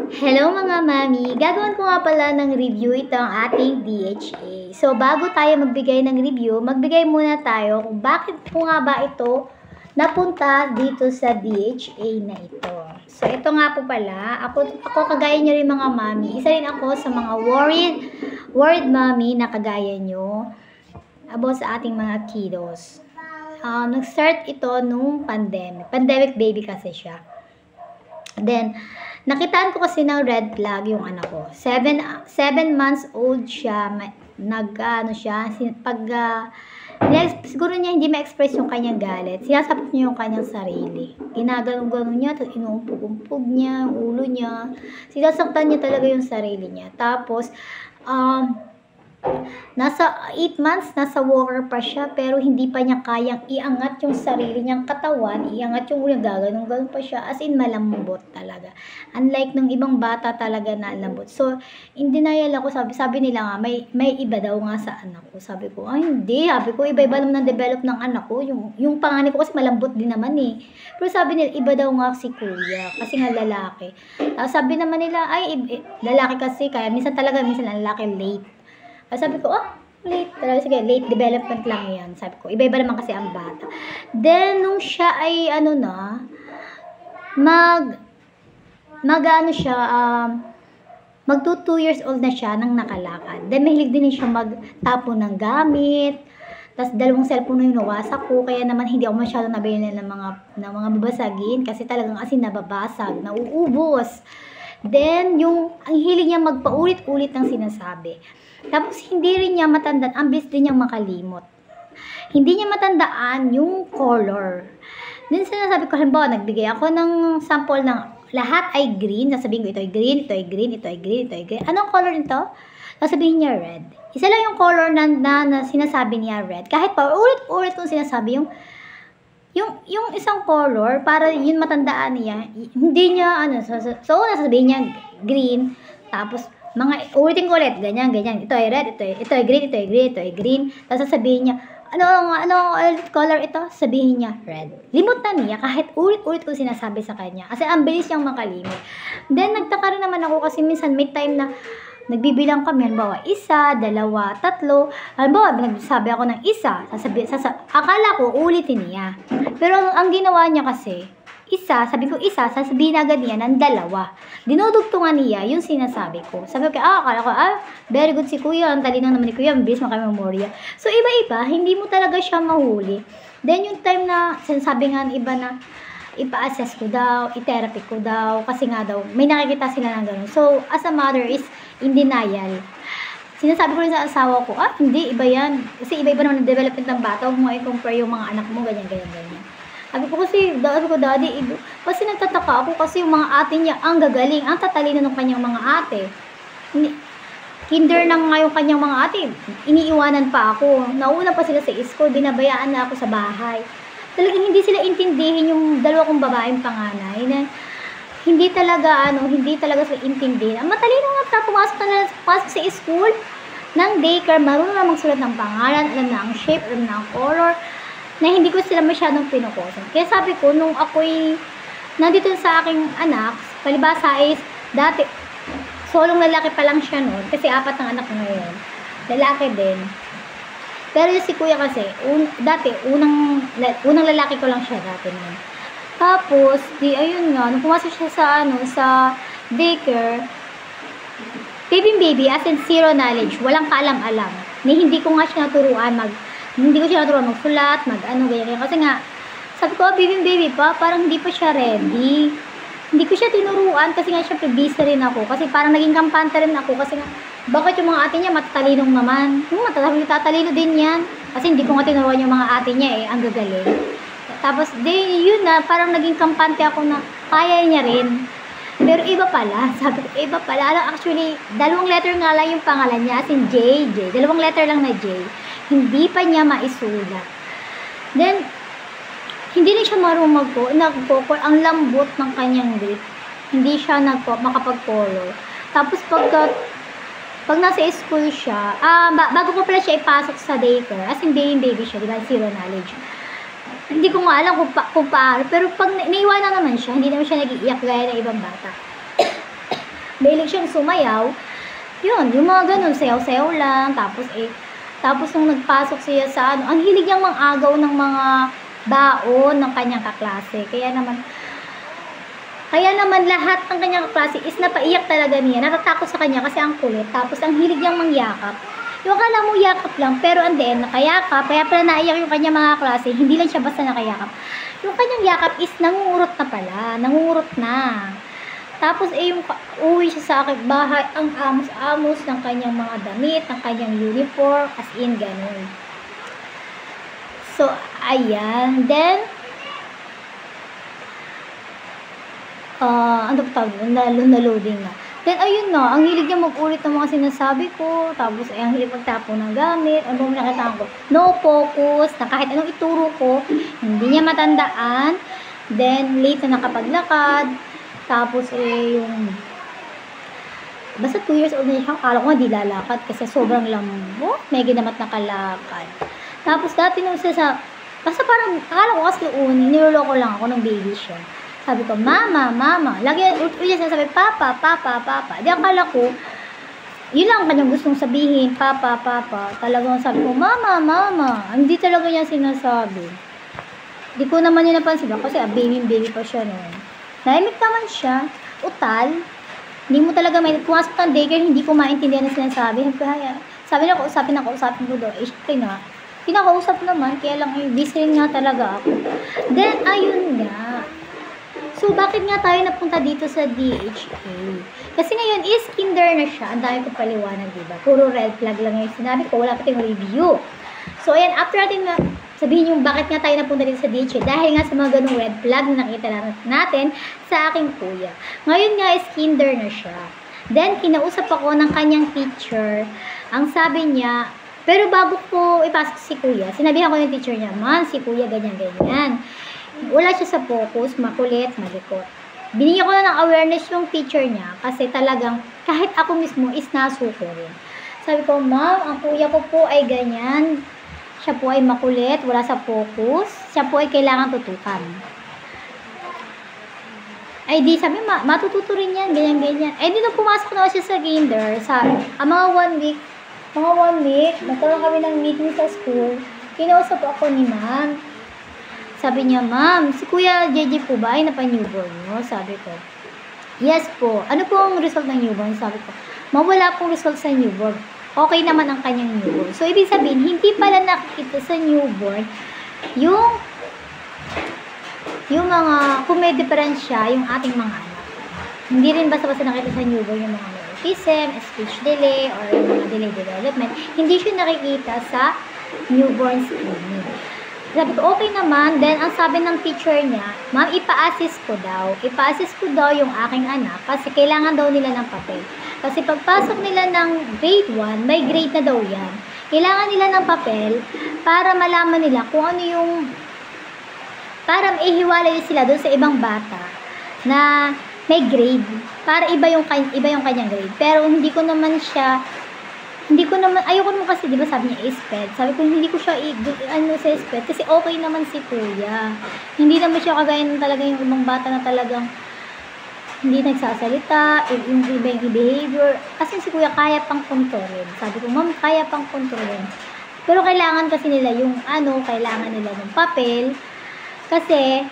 Hello mga mami! Gagawin ko nga pala ng review itong ating DHA. So, bago tayo magbigay ng review, magbigay muna tayo kung bakit ko nga ba ito napunta dito sa DHA na ito. So, ito nga po pala, ako kagaya nyo rin mga mami, isa rin ako sa mga worried mami na kagaya nyo about sa ating mga kiddos. Nag-start ito nung pandemic baby kasi siya. Then, nakitaan ko kasi ng red flag yung anak ko. 7 months old siya, siguro niya hindi ma-express yung kanyang galit. Sinasapot niya yung kanyang sarili. Ginagano-gano niya, tapos inuumpog-umpog niya, ulo niya. Sinasaktan niya talaga yung sarili niya. Tapos, nasa 8 months, nasa walker pa siya, pero hindi pa niya kayang iangat yung sarili niyang katawan, iangat yung ulo, gaganong-ganon pa siya, as in malambot talaga. Unlike ng ibang bata talaga na lambot. So, in denial ako, sabi nila nga, may iba daw nga sa anak ko. Sabi ko, ay hindi, sabi ko, iba-iba naman ng develop ng anak ko. Yung panganay ko kasi malambot din naman eh. Pero sabi nila, iba daw nga si kuya, kasi nga lalaki. Sabi naman nila, ay, lalaki kasi, kaya minsan lalaki late. Sabi ko, late talaga. Sige, late development lang yan. Sabi ko, iba-iba naman kasi ang bata. Then, nung siya ay, mag 2 years old na siya nang nakalakad. Then, mahilig din siya magtapon ng gamit. Tapos, 2 cellphone na yung nawasak ko. Kaya naman, hindi ako masyado nabili ng mga babasagin. Kasi talagang asin nababasag, nauubos. Then, ang hilig niya magpaulit-ulit ng sinasabi. Tapos, hindi rin niya matandaan, ang bilis din niyang makalimot. Hindi niya matandaan yung color. Then, sinasabi ko, halimbawa, nagbigay ako ng sample ng lahat ay green. Sasabihin ko, ito ay green, ito ay green, ito ay green, ito ay green. Anong color nito? Sasabihin niya red. Isa lang yung color na sinasabi niya red. Kahit pa ulit-ulit kung sinasabi yung isang color, para yun matandaan niya, hindi niya, sasabihin niya green, tapos, ulitin ko ulit, ganyan. Ito ay red, ito ay green, ito ay green, ito ay green. Tapos sasabihin niya, ano color ito? Sabihin niya, red. Limot na niya kahit ulit-ulit ko sinasabi sa kanya. Kasi ang bilis niyang makalimot. Then, nagtaka rin naman ako kasi minsan may time na nagbibilang kami, halimbawa, 1, 2, 3. Halimbawa, nagsabi ako ng 1, akala ko ulitin niya. Pero ang ginawa niya kasi, sabi ko sasabihin agad niya ng 2. Dinudugtungan niya yung sinasabi ko. Sabi ko, akala ko, very good si kuya, ang talino naman ni kuya, mabilis makamemorya. So, iba-iba, hindi mo talaga siya mahuli. Then, yung time na, sinasabi nga ng iba na, ipa-assess ko daw, i-therapy ko daw, kasi nga daw, may nakikita sila ng gano'n. So, as a mother is in denial. Sinasabi ko rin sa asawa ko, hindi, iba yan. Kasi iba-iba naman ang development ng bata, huwag mo i-compare yung mga anak mo, ganyan. Sabi ko, daddy, kasi nagtataka ako kasi yung mga ate niya, ang gagaling, ang tatalino ng kanyang mga ate. Kinder na nga yung kanyang mga ate, iniiwanan pa ako. Nauna pa sila sa school, binabayaan na ako sa bahay. Talagang hindi sila intindihin yung 2 kong babaeng panganay na hindi talaga sila intindihin. Ang matalino nga pumasok sa school ng daycare, marunong na magsulat ng pangalan, alam na ang shape, alam na ang color, na hindi ko sila masyadong pinukosan. Kaya sabi ko, nung ako'y nandito sa aking anak, palibasa is, dati, solong lalaki pa lang siya noon, kasi 4 ng anak ngayon. Lalaki din. Pero si kuya kasi, dati, unang lalaki ko lang siya dati noon. Tapos, ayun nga, nung pumasok siya sa daycare, baby, as in 0 knowledge, walang kaalam-alam. Hindi ko siya naturuan magsulat, ganyan. Kasi nga, sabi ko, baby pa, parang hindi pa siya ready. Hindi ko siya tinuruan kasi nga syempre busy rin ako. Kasi parang naging kampante rin ako. Kasi nga, bakit yung mga ate niya matatalinong naman? Tatalino din yan. Kasi hindi ko nga tinuruan yung mga ate niya ang gagaling. Tapos, yun na, parang naging kampante ako na kaya niya rin. Pero iba pala. Sabi ko, iba pala. Actually, 2 letter nga lang yung pangalan niya. As in JJ. 2 letter lang na J. Hindi pa niya maisulat. Then, hindi rin siya marunong nag-color. Ang lambot ng kanyang grip. Hindi siya makapag-color. Tapos, pag nasa school siya, bago ko pala siya ipasok sa daycare, as in baby siya, diba? 0 knowledge. Hindi ko nga alam kung paano. Pero pag naiwanan naman siya, hindi naman siya nag-iiyak gaya ng ibang bata. mahilig siyang sumayaw. Yun, yung mga ganun, sayaw-sayaw lang. Tapos nung nagpasok siya sa ano, ang hilig niyang mangagaw ng mga baon ng kanyang kaklase. Kaya naman lahat ng kanyang kaklase is napaiyak talaga niya. Natatakot sa kanya kasi ang kulit. Tapos ang hilig niyang mangyakap. Yung akala mo yakap lang, pero and then, nakayakap. Kaya pala naiyak yung kanyang mga klase. Hindi lang siya basta nakayakap. Yung kanyang yakap is nangungurot na pala. Nangungurot na. Tapos yung uwi siya sa aking bahay, ang amos-amos ng kanyang mga damit, ng kanyang uniform, as in ganun. So, ayan. Then, ano pa tawag yun? Na-loading na. Then, ayun na. Ang hilig niya mag-ulit ng mga sinasabi ko. Tapos, ang hilig magtapo ng gamit. Ano mo nakita ko? No focus. Na kahit anong ituro ko, hindi niya matandaan. Then, late na nakapaglakad. Tapos, basta 2 years old na siya. Akala ko nga di lalakad kasi sobrang lambo. May ginamat nakalakad. Tapos, dati nung basta parang, akala ko kasi niloloko lang ako ng baby siya. Sabi ko, mama. Lagi niya sinasabi, papa. Di akala ko, yun lang kanyang gustong sabihin, papa. Talagang sabi ko, mama. Hindi talaga niya sinasabi. Di ko naman yun napansin kasi baby pa siya noon. Naimik naman siya, utal. Hindi mo talaga pumasok ng daycare, hindi ko maintindihan na sinasabi. Sabi na kausapin ko daw. Syempre nga, pinakausap naman, kaya lang busy rin nga talaga ako. Then, ayun nga. So, bakit nga tayo napunta dito sa DHA? Kasi ngayon is kinder na siya. Ang dami ko paliwanag, diba? Puro red flag lang yung sinabi ko. Wala pa tayong review. So, ayan, after natin sabihin yung bakit nga tayo napunta dito sa DHA. Dahil nga sa mga ganung red flag na nakita natin sa aking kuya. Ngayon nga is kinder na siya. Then, kinausap ako ng kanyang teacher. Ang sabi niya, pero bago ko ipasok si kuya, sinabihan ko yung teacher niya, man, si kuya ganyan. Wala siya sa focus, makulit, malikot. Binigyan ko na ng awareness yung teacher niya kasi talagang kahit ako mismo is nasuko rin. Sabi ko, ma'am, ang kuya ko po ay ganyan. Siya po ay makulit, wala sa focus. Siya po ay kailangan tutukan. Ay di, sabi, matututo rin yan, ganyan. Eh di nung pumasok na siya sa kinder, mga 1 week, nagkaroon kami ng meeting sa school. Kinausap ako ni ma'am. Sabi niya, ma'am, si Kuya JJ po ba ay napa-newborn mo? Sabi ko, yes po. Ano po ang result ng newborn? Sabi ko, mawala pong result sa newborn. Okay naman ang kanyang newborn. So, ibig sabihin, hindi pala nakikita sa newborn yung mga, kung may diferensya, yung ating mga anak. Hindi rin basta-basta nakita sa newborn yung mga autism, speech delay, or yung mga delay development. Hindi siya nakikita sa newborn screening. Sabi ko, okay naman. Then, ang sabi ng teacher niya, ma'am, ipa-assist ko daw. Ipa-assist ko daw yung aking anak kasi kailangan daw nila ng papel. Kasi pagpasok nila ng grade 1, may grade na daw yan. Kailangan nila ng papel para malaman nila kung ano yung, para maihiwalay sila doon sa ibang bata na may grade. Para iba yung kanyang grade. Pero ayoko naman kasi, di ba sabi niya, SPED. Sabi ko, hindi ko siya sa SPED kasi okay naman si kuya. Hindi naman siya kagaya ng talaga yung ibang bata na talagang hindi nagsasalita, yung iba yung behavior. Kasi si kuya kaya pang kontrolin. Sabi ko, ma'am, kaya pang kontrolin. Pero kailangan kasi nila kailangan nila yung papel. Kasi,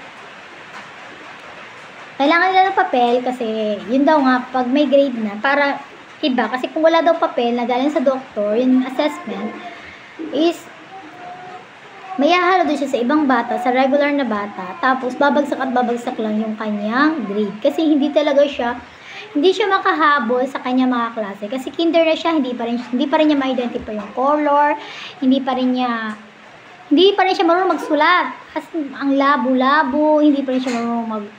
yun daw nga, pag may grade na, para iba, kasi kung wala daw papel na galing sa doktor, yung assessment, is may hahalo doon siya sa ibang bata, sa regular na bata, tapos babagsak lang yung kanyang grade. Kasi hindi siya makahabol sa kanyang mga klase. Kasi kinder na siya, hindi pa rin niya ma-identify yung color, hindi pa rin siya marunong magsulat. Kasi ang labo-labo, hindi pa rin siya marunong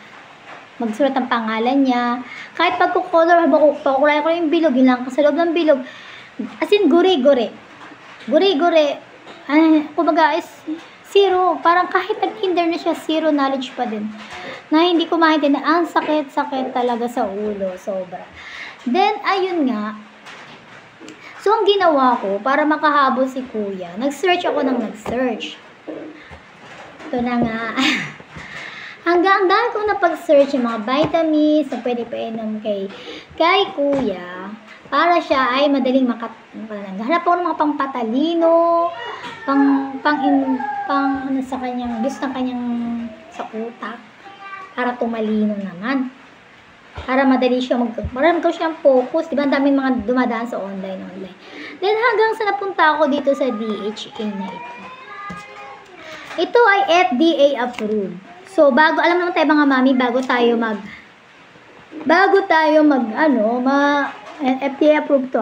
magsulat ng pangalan niya. Kahit pagkukolor, pakulay ko yung bilog, yun lang. Kasi loob ng bilog, as in, guri-guri. Kumbaga is zero. Parang kahit nag-kinder na siya, zero knowledge pa din. Na hindi ko maintindihan na ang sakit-sakit talaga sa ulo. Sobra. Then, ayun nga. So, ang ginawa ko, para makahabol si kuya, nag-search. Ito na nga. Hanggang ang dami kong napag-search yung mga vitamins na pwede painom kay kuya para siya ay madaling hanap ako ng mga pangpatalino, pang ano sa kanyang, gusto ng kanyang sa utak para tumalino naman. Para madali siya marami ko siyang focus, 'di ba? Ang daming mga dumadaan sa online. Then hanggang sa napunta ako dito sa DHA na ito. Ito ay FDA approved. So bago, alam naman tayo mga mami, bago tayo mag FDA approved to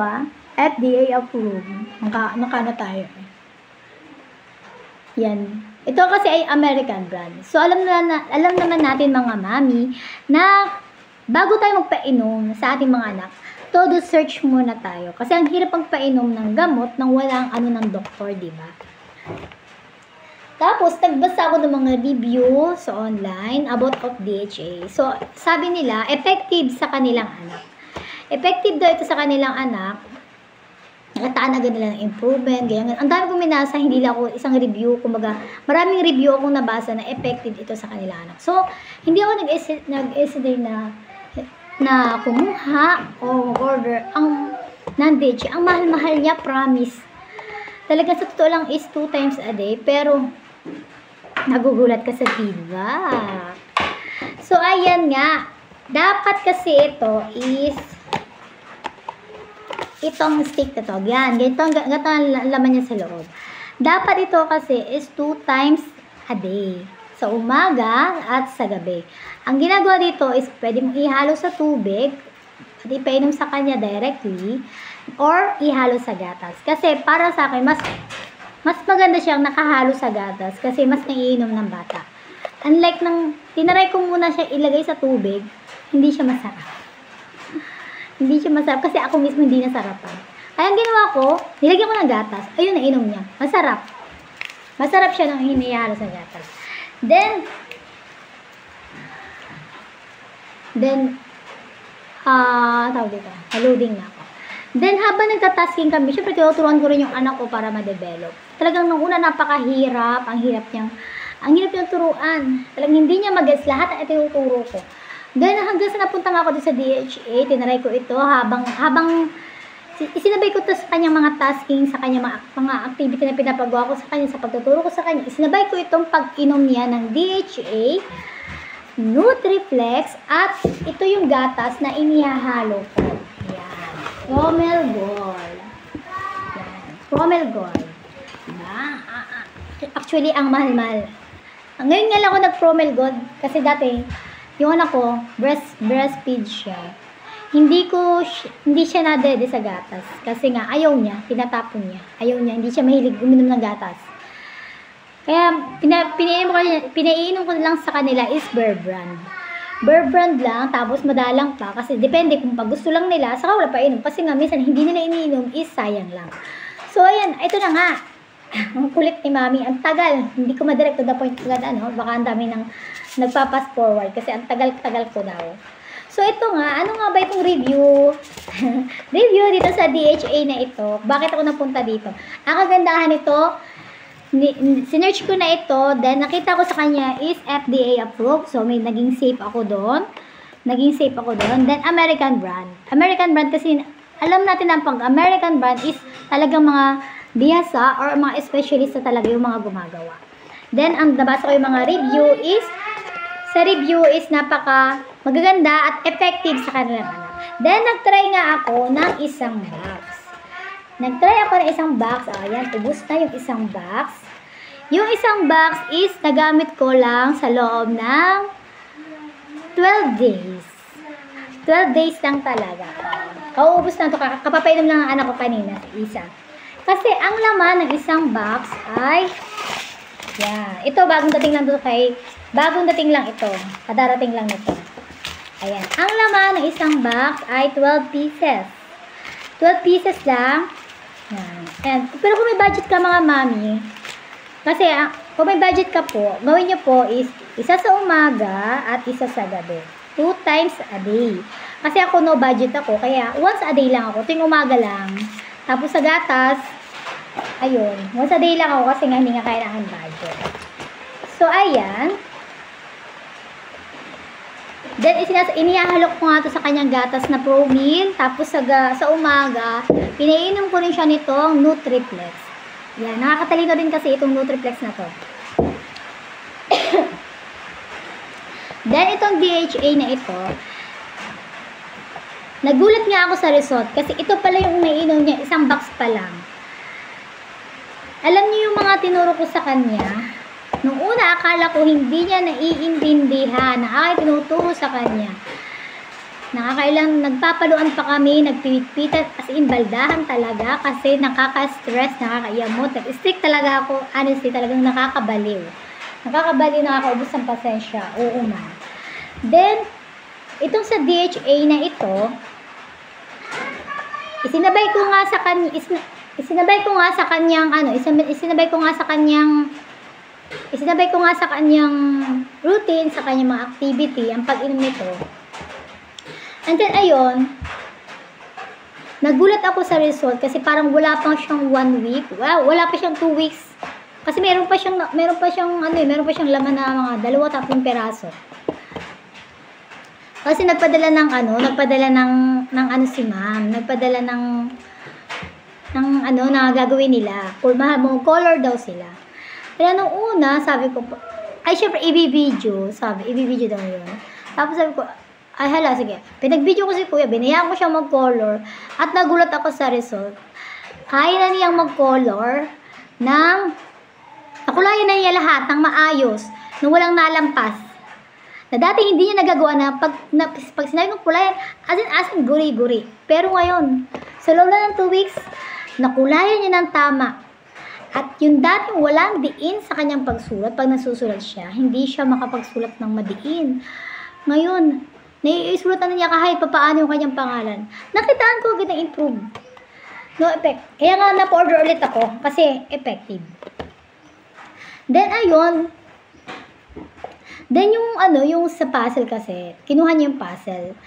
FDA approved. Nakano tayo. Yan. Ito kasi ay American brand. So alam naman natin mga mami na bago tayo magpainom sa ating mga anak, todo search muna tayo. Kasi ang hirap magpainom ng gamot nang walang ng doktor, di ba? Tapos, nagbasa ako ng mga review sa online about of DHA. So, sabi nila, effective sa kanilang anak. Effective daw ito sa kanilang anak. Nakataan agad nila ng improvement, ganyan. Ang dami kong minasa, hindi lang ako isang review. Kumbaga, maraming review akong nabasa na effective ito sa kanilang anak. So, hindi ako nag-hesitate na kumuha o order ng DHA. Ang mahal-mahal niya, promise. Talaga sa totoo lang is 2 times a day, pero nagugulat ka sa feedback. So, ayan nga. Dapat kasi ito is itong stick na to. Yan. Ganito ang laman niya sa loob. Dapat ito kasi is 2 times a day. Sa umaga at sa gabi. Ang ginagawa dito is pwede mong ihalo sa tubig at ipainom sa kanya directly or ihalo sa gatas. Kasi para sa akin, mas maganda siyang nakahalo sa gatas kasi mas naiinom ng bata. Unlike tinaray ko muna siya ilagay sa tubig, hindi siya masarap. Hindi siya masarap kasi ako mismo hindi nasarapan. Kaya ang ginawa ko, nilagyan ko ng gatas. Ayun, nainom niya. Masarap. Masarap siya nang hinihalo sa gatas. Then, tawag dito, loading na ako. Then, habang nagtatasking kami, syempre, tinuturuan ko rin yung anak ko para ma-develop. Talagang nung una, napakahirap. Ang hirap niyang turuan. Talagang hindi niya mag-gets lahat ang tinuturo ko. Then, hanggang sa napunta nga ako sa DHA, tinaray ko ito habang isinabay ko ito sa kanyang mga tasking, sa kanyang mga activity na pinapagawa ko sa kanya, sa pagtuturo ko sa kanya. Isinabay ko itong pag-inom niya ng DHA, Nutriflex, at ito yung gatas na inihahalo ko. Yan. Promel Gold. Yan. Promel Gold. Actually, ang mahal-mahal. Ngayon nga lang ako nag-Promel Gold kasi dati, yung anak ko, breastfeed siya. Hindi siya nadede sa gatas. Kasi nga, ayaw niya, tinatapon niya. Ayaw niya, hindi siya mahilig uminom ng gatas. Kaya, pinaiinom ko lang sa kanila is Bear Brand. Bear Brand lang, tapos madalang pa. Kasi depende kung pag gusto lang nila, saka wala pa inom. Kasi nga, minsan hindi nila iniinom is sayang lang. So, ayan, ito na nga. Ang kulit ni Mami, ang tagal. Hindi ko madirect to the point agad, baka ang dami nang nagpa-pass forward kasi ang tagal-tagal ko daw. So, ito nga, ano nga ba itong review? Review dito sa DHA na ito. Bakit ako napunta dito? Ang kagandahan nito, sinearch ko na ito, then nakita ko sa kanya is FDA approved. So, may naging safe ako doon. Then, American brand. American brand kasi, alam natin na pag American brand is talagang mga biyasa or mga specialist na talaga yung mga gumagawa. Then, ang nabasa ko yung mga review is, napaka magaganda at effective sa kanilang anak. Then, nagtry nga ako ng isang box. Ayan, ubos na yung isang box. Yung isang box is, nagamit ko lang sa loob ng 12 days. 12 days lang talaga. Ubos na ito. Kapapainom lang ang anak ko kanina, isa. Kasi, ang laman ng isang box ay, yan. Ito, bagong dating lang ito. Kadarating lang nito. Ayan. Ang laman ng isang box ay 12 pieces. 12 pieces lang. Yan. Ayan. Pero kung may budget ka mga mami, kasi kung may budget ka po, gawin nyo po is isa sa umaga at isa sa gabi. 2 times a day. Kasi ako no budget ako, kaya once a day lang ako. Ito yung umaga lang. Tapos sa gatas, ayun. Once a day lang ako kasi nga hindi nga kailangan budget. So, ayan. Then, inihahalok ko nga to sa kanyang gatas na Promil. Tapos, sa umaga, pinainom ko rin siya nitong Nutriplex. Yan, nakakatalino din kasi itong Nutriplex na to. Then, itong DHA na ito, nagulat nga ako sa result kasi ito pala yung nainom niya, isang box pa lang. Alam niyo yung mga tinuro ko sa kanya, nung una, akala ko hindi niya naiintindihan na aking tinuturo sa kanya. Nakakailang, nagpapaluan pa kami, nagpipit-pitat, as in, baldahan talaga kasi nakaka-stress, nakakaiyamot. Nag-stick talaga ako, honestly, talagang nakakabaliw. Nakakabaliw, nakakaubos ng pasensya. Oo man. Then, itong sa DHA na ito, isinabay ko nga sa kanyang routine, sa kanyang mga activity, ang pag-inom nito. And then, ayun, nagulat ako sa result kasi parang wala pa siyang 1 week. Wow, wala pa siyang 2 weeks. Kasi meron pa siyang laman na mga 2-3 peraso. Kasi nagpadala ng si ma'am, na gagawin nila. Color daw sila. Kaya nung una, sabi ko, ay syempre, i-video daw yun. Tapos sabi ko, ay hala, sige. Pinag-video ko si kuya, binayaan ko siya mag-color, at nagulat ako sa result. Kaya na niyang mag-color nakulayan na niya lahat ng maayos, na walang nalampas. Na dati hindi niya nagagawa na pag sinabi kong kulayan, as in guri-guri. Pero ngayon, sa loob na ng 2 weeks, nakulayan niya ng tama. At yung dating walang diin sa kanyang pagsulat, pag nasusulat siya, hindi siya makapagsulat ng madiin. Ngayon, naiisulatan na niya kahit papaano yung kanyang pangalan. Nakitaan ko agad ng improve. No effect. Kaya nga na-order ulit ako kasi effective. Then, ayun. Then, yung sa puzzle kasi, kinuha niya yung puzzle.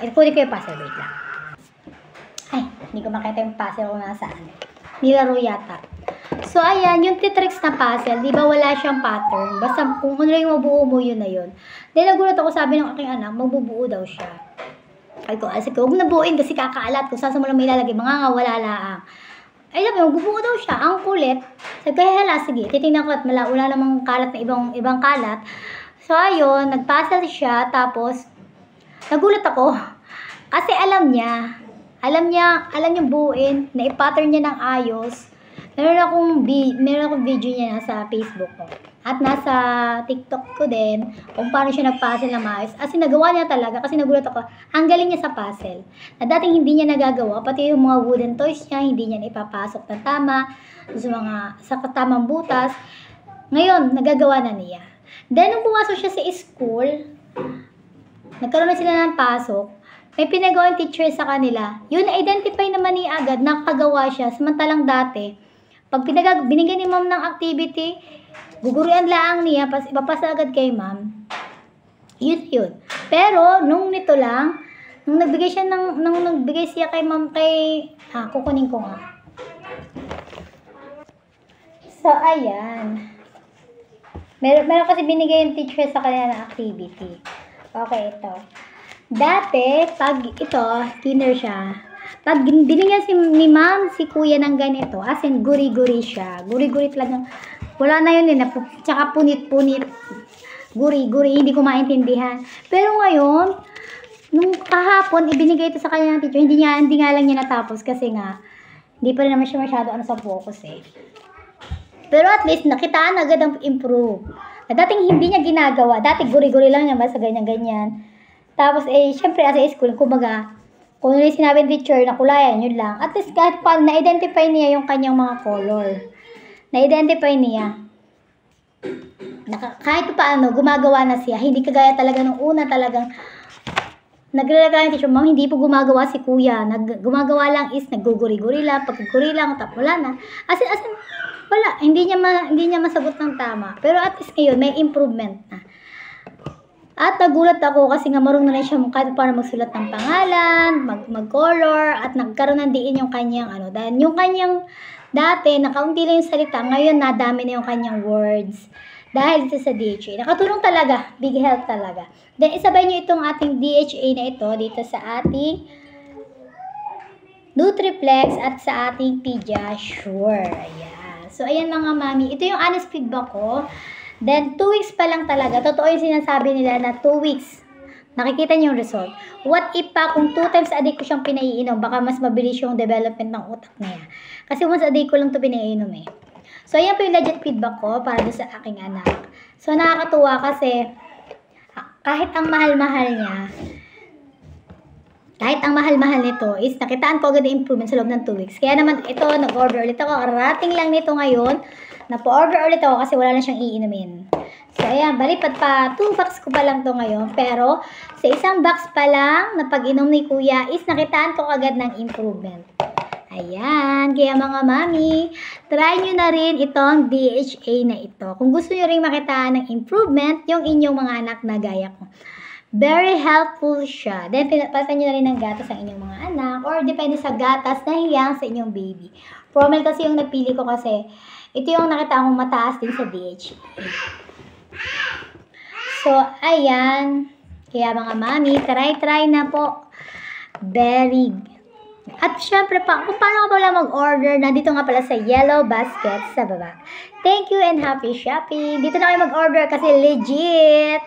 Ikunin ko yung puzzle. Wait lang. Ay, hindi ko makita yung puzzle kung nasaan. Nilaro yata. So, ayan, yung Tetrix na puzzle, di ba wala siyang pattern? Basta kung ano yung mabuo mo, yun na yun. Then, nagulat ako, sabi ng aking anak, magbubuo daw siya. Ay ko, huwag na buuin kasi kakaalat. Kung saan mo lang may ilalagay, mga wala laang. Ay, sabi, magbubuo daw siya. Ang kulit. Sabi ko, hala, sige, titingnan ko at wala namang kalat na ibang kalat. So, ayun, nagpuzzle siya, tapos, nagulat ako. Kasi alam niya buuin, na i-pattern niya ng ayos. Meron akong video niya nasa Facebook ko. At nasa TikTok ko din, kung paano siya nag-puzzle na maayos. As in, nagawa niya talaga, kasi nagulat ako, ang galing niya sa puzzle. Na dating hindi niya nagagawa, pati yung mga wooden toys niya, hindi niya ipapasok na tama, sa tamang butas. Ngayon, nagagawa na niya. Then, nung pumasok siya sa school, nagkaroon na sila ng pasok, may pinagawa yung teacher sa kanila. Yun, identify naman niya agad, nakagawa siya. Samantalang dati, pag binigyan ni ma'am ng activity, gugurian lang niya, ipapasa agad kay ma'am. Yun. Pero, nung nito lang, nung nagbigay siya kay ma'am, kukunin ko nga. So, ayan. Meron kasi binigay yung teacher sa kanila ng activity. Okay, ito. Dati, pag ito, thinner siya. Pag binigyan ni ma'am, si kuya ng ganito, as in, guri-guri siya. Guri-guri talagang, wala na yun tsaka punit-punit. Guri-guri, hindi ko maintindihan. Pero ngayon, nung kahapon, ibinigay ito sa kanya ng teacher, hindi nga lang niya natapos kasi nga, hindi pa rin naman siya masyado sa focus eh. Pero at least, nakitaan agad ang improve. Na dating hindi niya ginagawa, dati guri-guri lang niya, basta ganyan-ganyan. Tapos, syempre, as a school, kumbaga, kung ano yung sinabi ng teacher, nakulayan, yun lang. At least, kahit pa, na-identify niya yung kanyang mga color. Na-identify niya. Kahit pa paano, gumagawa na siya. Hindi kagaya talaga nung una talagang, nagre-regalo yung teacher, ma'am, hindi po gumagawa si kuya. Gumagawa lang is, nagguguri-guri lang, pagkuguri lang, tapos wala na. As in, wala. Hindi niya masagot ng tama. Pero at least ngayon, may improvement na. At nagulat ako kasi nga marunong na siya kahit paano magsulat ng pangalan, mag-color, at nagkaroon ng diin yung kanyang dahil yung kanyang dati, nakaunti lang yung salita, ngayon nadami na yung kanyang words. Dahil ito sa DHA. Nakatulong talaga. Big help talaga. Then, isabay nyo itong ating DHA na ito dito sa ating Nutriplex at sa ating Pediasure. Ayan. So, ayan mga mami. Ito yung honest feedback ko. Then, 2 weeks pa lang talaga. Totoo yung sinasabi nila na 2 weeks. Nakikita niyo yung result. What if pa kung 2 times a day ko siyang pinaiinom, baka mas mabilis yung development ng utak niya. Kasi once a day ko lang ito pinaiinom eh. So, ayan po yung legit feedback ko para sa aking anak. So, nakakatuwa kasi kahit ang mahal-mahal niya, kahit ang mahal-mahal nito is nakitaan ko agad yung improvement sa loob ng 2 weeks. Kaya naman ito, nag-order ulit ako. Karating lang nito ngayon. Napo-order ulit ako kasi wala na siyang iinumin. So, ayan, balipad pa. 2 box ko pa lang to ngayon. Pero, sa isang box pa lang na pag-inom ni kuya is nakitaan ko agad ng improvement. Ayan, kaya mga mami, try nyo na rin itong DHA na ito. Kung gusto nyo rin makitaan ng improvement, yung inyong mga anak na gaya ko. Very helpful siya. Then, palitan nyo na rin ng gatas ang inyong mga anak or depende sa gatas na hiyang sa inyong baby. Promel kasi yung napili ko kasi ito yung nakita akong mataas din sa DHA. So, ayan. Kaya mga mami, try na po. Very good. At syempre pa, kung paano ka pala mag-order, nandito nga pala sa yellow basket sa baba. Thank you and happy shopping. Dito na kayo mag-order kasi legit.